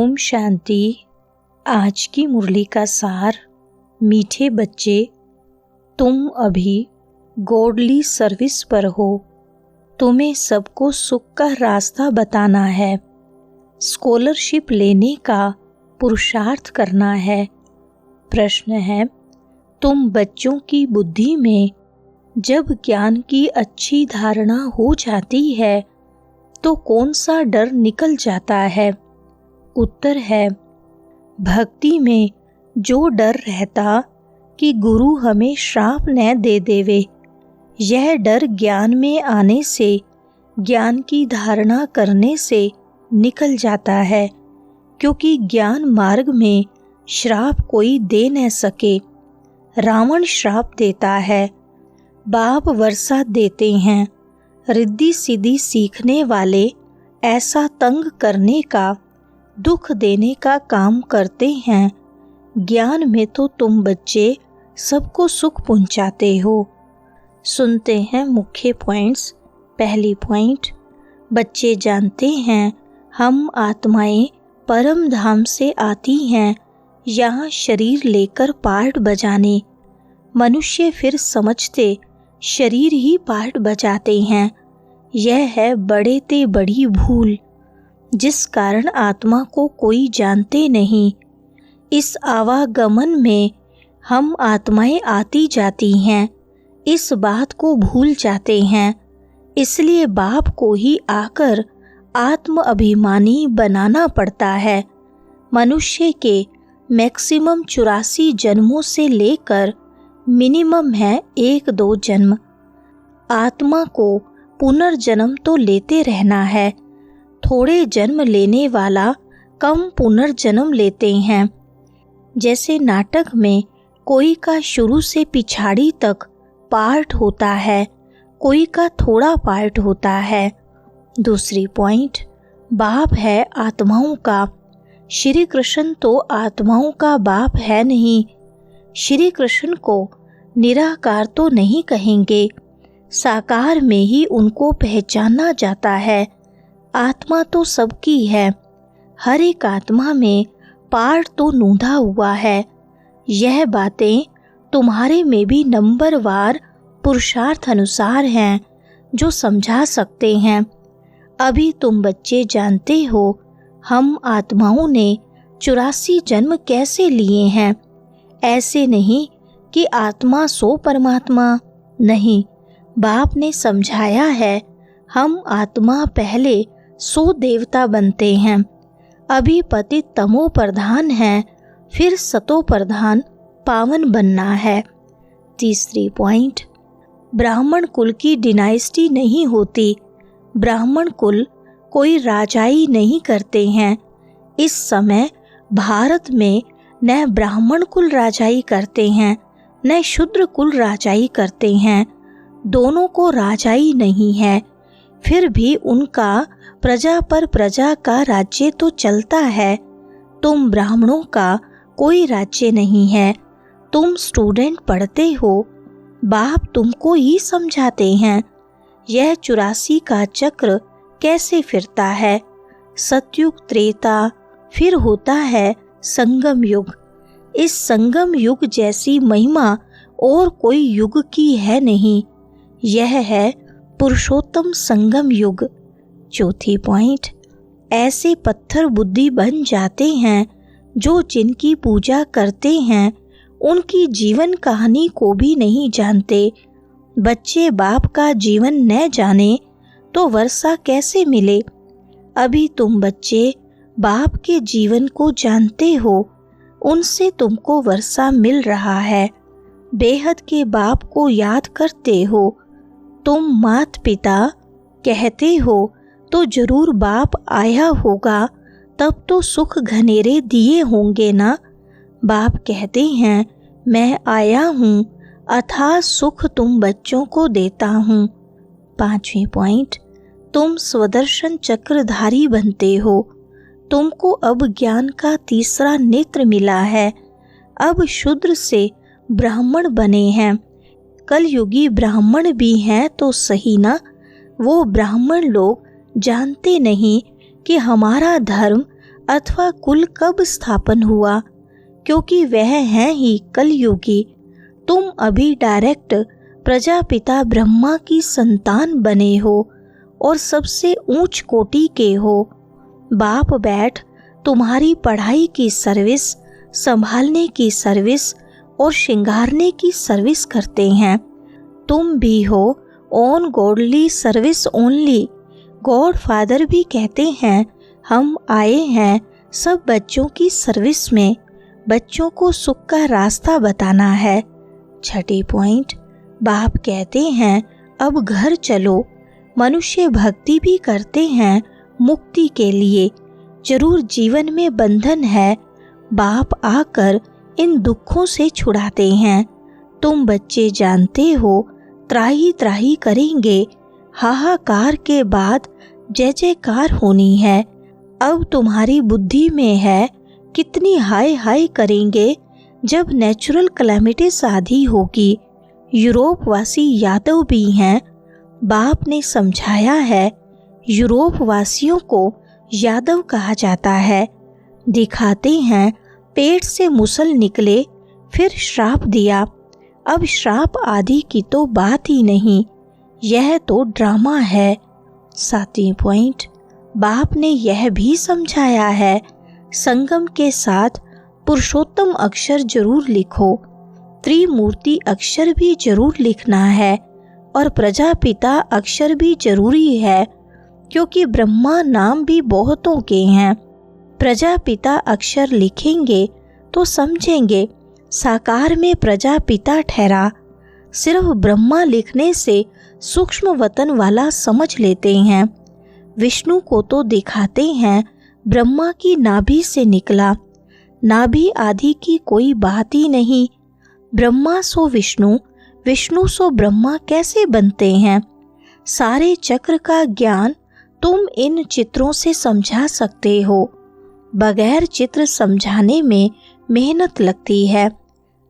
ओम शांति। आज की मुरली का सार। मीठे बच्चे, तुम अभी गॉडली सर्विस पर हो। तुम्हें सबको सुख का रास्ता बताना है, स्कॉलरशिप लेने का पुरुषार्थ करना है। प्रश्न है, तुम बच्चों की बुद्धि में जब ज्ञान की अच्छी धारणा हो जाती है तो कौन सा डर निकल जाता है? उत्तर है, भक्ति में जो डर रहता कि गुरु हमें श्राप न दे देवे, यह डर ज्ञान में आने से, ज्ञान की धारणा करने से निकल जाता है, क्योंकि ज्ञान मार्ग में श्राप कोई दे न सके। रावण श्राप देता है, बाप वर्षा देते हैं। रिद्धि सिद्धि सीखने वाले ऐसा तंग करने का, दुख देने का काम करते हैं। ज्ञान में तो तुम बच्चे सबको सुख पहुंचाते हो। सुनते हैं मुख्य पॉइंट्स। पहली पॉइंट, बच्चे जानते हैं हम आत्माएं परम धाम से आती हैं यहाँ शरीर लेकर पार्ट बजाने। मनुष्य फिर समझते शरीर ही पार्ट बजाते हैं। यह है बड़े ते बड़ी भूल, जिस कारण आत्मा को कोई जानते नहीं। इस आवागमन में हम आत्माएं आती जाती हैं, इस बात को भूल जाते हैं। इसलिए बाप को ही आकर आत्म अभिमानी बनाना पड़ता है। मनुष्य के मैक्सिमम 84 जन्मों से लेकर मिनिमम है 1-2 जन्म। आत्मा को पुनर्जन्म तो लेते रहना है। थोड़े जन्म लेने वाला कम पुनर्जन्म लेते हैं। जैसे नाटक में कोई का शुरू से पिछाड़ी तक पार्ट होता है, कोई का थोड़ा पार्ट होता है। दूसरी पॉइंट, बाप है आत्माओं का। श्री कृष्ण तो आत्माओं का बाप है नहीं। श्री कृष्ण को निराकार तो नहीं कहेंगे, साकार में ही उनको पहचाना जाता है। आत्मा तो सबकी है, हर एक आत्मा में पार्ट तो नूंधा हुआ है। यह बातें तुम्हारे में भी नंबरवार पुरुषार्थ अनुसार हैं, जो समझा सकते हैं। अभी तुम बच्चे जानते हो हम आत्माओं ने 84 जन्म कैसे लिए हैं। ऐसे नहीं कि आत्मा सो परमात्मा, नहीं। बाप ने समझाया है हम आत्मा पहले 100 देवता बनते हैं। अभी पतित तमो प्रधान है, फिर सतो प्रधान पावन बनना है। तीसरी पॉइंट, ब्राह्मण कुल की डिनाइस्टी नहीं होती। ब्राह्मण कुल कोई राजाई नहीं करते हैं। इस समय भारत में न ब्राह्मण कुल राजाई करते हैं, न शूद्र कुल राजाई करते हैं। दोनों को राजाई नहीं है। फिर भी उनका प्रजा पर प्रजा का राज्य तो चलता है। तुम ब्राह्मणों का कोई राज्य नहीं है। तुम स्टूडेंट पढ़ते हो, बाप तुमको ही समझाते हैं। यह 84 का चक्र कैसे फिरता है। सतयुग, त्रेता, फिर होता है संगम युग। इस संगम युग जैसी महिमा और कोई युग की है नहीं। यह है पुरुषोत्तम संगम युग। चौथी पॉइंट, ऐसे पत्थर बुद्धि बन जाते हैं जो जिनकी पूजा करते हैं उनकी जीवन कहानी को भी नहीं जानते। बच्चे बाप का जीवन न जाने तो वर्षा कैसे मिले। अभी तुम बच्चे बाप के जीवन को जानते हो, उनसे तुमको वर्षा मिल रहा है। बेहद के बाप को याद करते हो। तुम मात पिता कहते हो तो जरूर बाप आया होगा, तब तो सुख घनेरे दिए होंगे ना। बाप कहते हैं मैं आया हूँ, अथाह सुख तुम बच्चों को देता हूँ। पांचवी पॉइंट, तुम स्वदर्शन चक्रधारी बनते हो। तुमको अब ज्ञान का तीसरा नेत्र मिला है। अब शूद्र से ब्राह्मण बने हैं। कलयुगी ब्राह्मण भी हैं तो सही ना। वो ब्राह्मण लोग जानते नहीं कि हमारा धर्म अथवा कुल कब स्थापन हुआ, क्योंकि वह हैं ही कलयुगी। तुम अभी डायरेक्ट प्रजापिता ब्रह्मा की संतान बने हो और सबसे ऊंच कोटि के हो। बाप बैठ तुम्हारी पढ़ाई की सर्विस, संभालने की सर्विस और श्रृंगारने की सर्विस करते हैं। तुम भी हो on godly service only. God father भी कहते हैं हम आए हैं सब बच्चों की सर्विस में, बच्चों को सुख का रास्ता बताना है। छठी पॉइंट, बाप कहते हैं अब घर चलो। मनुष्य भक्ति भी करते हैं मुक्ति के लिए, जरूर जीवन में बंधन है, बाप आकर इन दुखों से छुड़ाते हैं। तुम बच्चे जानते हो त्राही त्राही करेंगे, हाहाकार के बाद जय जयकार होनी है। अब तुम्हारी बुद्धि में है कितनी हाय हाय करेंगे जब नेचुरल कैलेमिटीज आदि होगी। यूरोप वासी यादव भी हैं, बाप ने समझाया है यूरोप वासियों को यादव कहा जाता है। दिखाते हैं पेट से मुसल निकले, फिर श्राप दिया। अब श्राप आदि की तो बात ही नहीं, यह तो ड्रामा है। 7वां पॉइंट, बाप ने यह भी समझाया है संगम के साथ पुरुषोत्तम अक्षर जरूर लिखो, त्रिमूर्ति अक्षर भी जरूर लिखना है और प्रजापिता अक्षर भी जरूरी है, क्योंकि ब्रह्मा नाम भी बहुतों के हैं। प्रजापिता अक्षर लिखेंगे तो समझेंगे साकार में प्रजापिता ठहरा। सिर्फ ब्रह्मा लिखने से सूक्ष्म वतन वाला समझ लेते हैं। विष्णु को तो दिखाते हैं ब्रह्मा की नाभि से निकला, नाभि आदि की कोई बात ही नहीं। ब्रह्मा सो विष्णु, विष्णु सो ब्रह्मा कैसे बनते हैं? सारे चक्र का ज्ञान तुम इन चित्रों से समझा सकते हो। बगैर चित्र समझाने में मेहनत लगती है।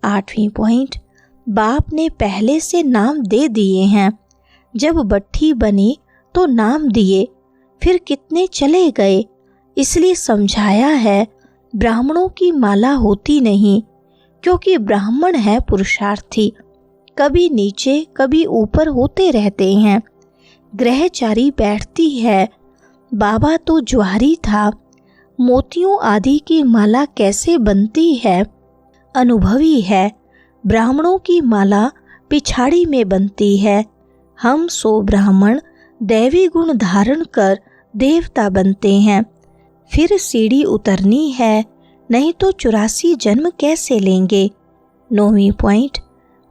8वां पॉइंट, बाप ने पहले से नाम दे दिए हैं। जब बट्ठी बनी तो नाम दिए, फिर कितने चले गए, इसलिए समझाया है ब्राह्मणों की माला होती नहीं, क्योंकि ब्राह्मण है पुरुषार्थी, कभी नीचे कभी ऊपर होते रहते हैं। ग्रहचारी बैठती है, बाबा तो ज्वारी था। मोतियों आदि की माला कैसे बनती है? अनुभवी है। ब्राह्मणों की माला पिछाड़ी में बनती है। हम सो ब्राह्मण दैवी गुण धारण कर देवता बनते हैं। फिर सीढ़ी उतरनी है, नहीं तो 84 जन्म कैसे लेंगे? 9वां पॉइंट,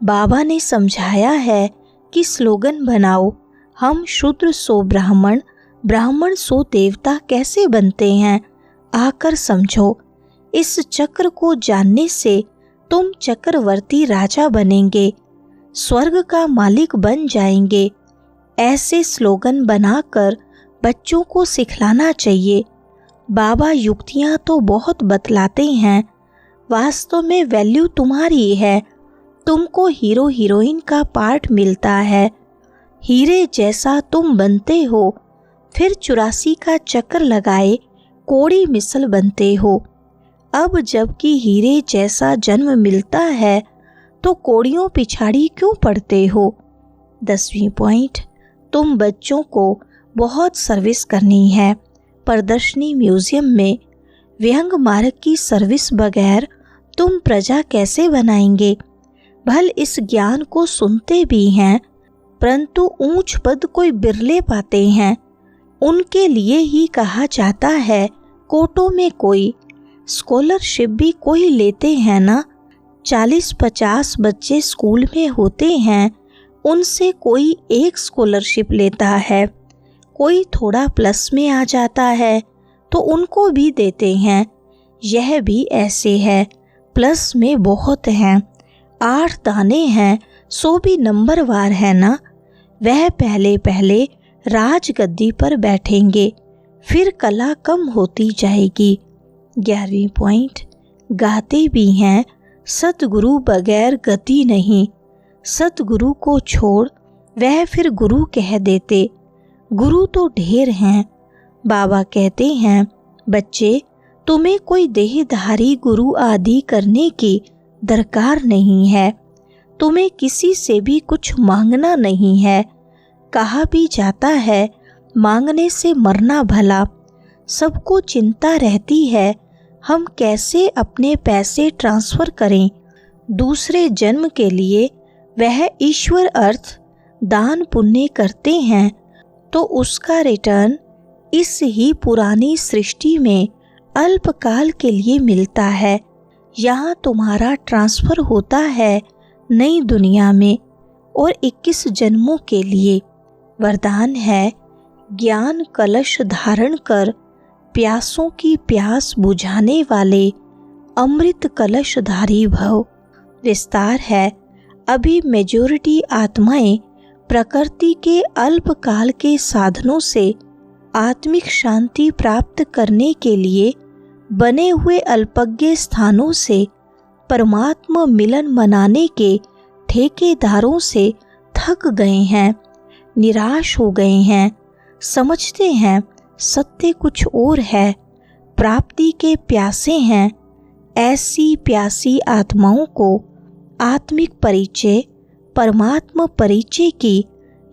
बाबा ने समझाया है कि स्लोगन बनाओ, हम शूद्र सो ब्राह्मण, ब्राह्मण सो देवता कैसे बनते हैं, आकर समझो। इस चक्र को जानने से तुम चक्रवर्ती राजा बनेंगे, स्वर्ग का मालिक बन जाएंगे। ऐसे स्लोगन बनाकर बच्चों को सिखलाना चाहिए। बाबा युक्तियाँ तो बहुत बतलाते हैं, वास्तव में वैल्यू तुम्हारी है। तुमको हीरो हीरोइन का पार्ट मिलता है। हीरे जैसा तुम बनते हो, फिर 84 का चक्कर लगाए कोड़ी मिसल बनते हो। अब जबकि हीरे जैसा जन्म मिलता है तो कोड़ियों पिछाड़ी क्यों पड़ते हो? 10वां पॉइंट, तुम बच्चों को बहुत सर्विस करनी है। प्रदर्शनी म्यूजियम में व्यंग मार्ग की सर्विस बगैर तुम प्रजा कैसे बनाएंगे? भल इस ज्ञान को सुनते भी हैं, परंतु ऊंच पद कोई बिरले पाते हैं। उनके लिए ही कहा जाता है कोटों में कोई। स्कॉलरशिप भी कोई लेते हैं ना। 40-50 बच्चे स्कूल में होते हैं, उनसे कोई एक स्कॉलरशिप लेता है। कोई थोड़ा प्लस में आ जाता है तो उनको भी देते हैं। यह भी ऐसे है, प्लस में बहुत हैं। 8 दाने हैं, सो भी नंबरवार है ना। वह पहले पहले राजगद्दी पर बैठेंगे, फिर कला कम होती जाएगी। 11वां पॉइंट, गाते भी हैं सतगुरु बगैर गति नहीं। सतगुरु को छोड़ वह फिर गुरु कह देते। गुरु तो ढेर हैं। बाबा कहते हैं बच्चे तुम्हें कोई देहधारी गुरु आदि करने की दरकार नहीं है। तुम्हें किसी से भी कुछ मांगना नहीं है। कहा भी जाता है मांगने से मरना भला। सबको चिंता रहती है हम कैसे अपने पैसे ट्रांसफ़र करें दूसरे जन्म के लिए। वह ईश्वर अर्थ दान पुण्य करते हैं तो उसका रिटर्न इस ही पुरानी सृष्टि में अल्पकाल के लिए मिलता है। यहाँ तुम्हारा ट्रांसफ़र होता है नई दुनिया में और 21 जन्मों के लिए। वरदान है ज्ञान कलश धारण कर प्यासों की प्यास बुझाने वाले अमृत कलशधारी भव। विस्तार है अभी मेजॉरिटी आत्माएं प्रकृति के अल्पकाल के साधनों से आत्मिक शांति प्राप्त करने के लिए बने हुए अल्पज्ञ स्थानों से परमात्मा मिलन मनाने के ठेकेदारों से थक गए हैं, निराश हो गए हैं। समझते हैं सत्य कुछ और है, प्राप्ति के प्यासे हैं। ऐसी प्यासी आत्माओं को आत्मिक परिचय परमात्मा परिचय की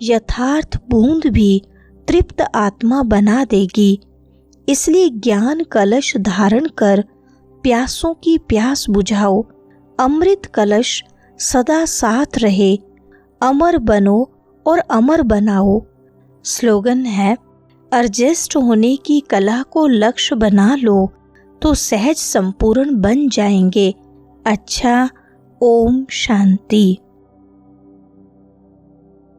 यथार्थ बूंद भी तृप्त आत्मा बना देगी। इसलिए ज्ञान कलश धारण कर प्यासों की प्यास बुझाओ। अमृत कलश सदा साथ रहे। अमर बनो और अमर बनाओ। स्लोगन है अर्जेस्ट होने की कला को लक्ष्य बना लो तो सहज संपूर्ण बन जाएंगे। अच्छा, ओम शांति।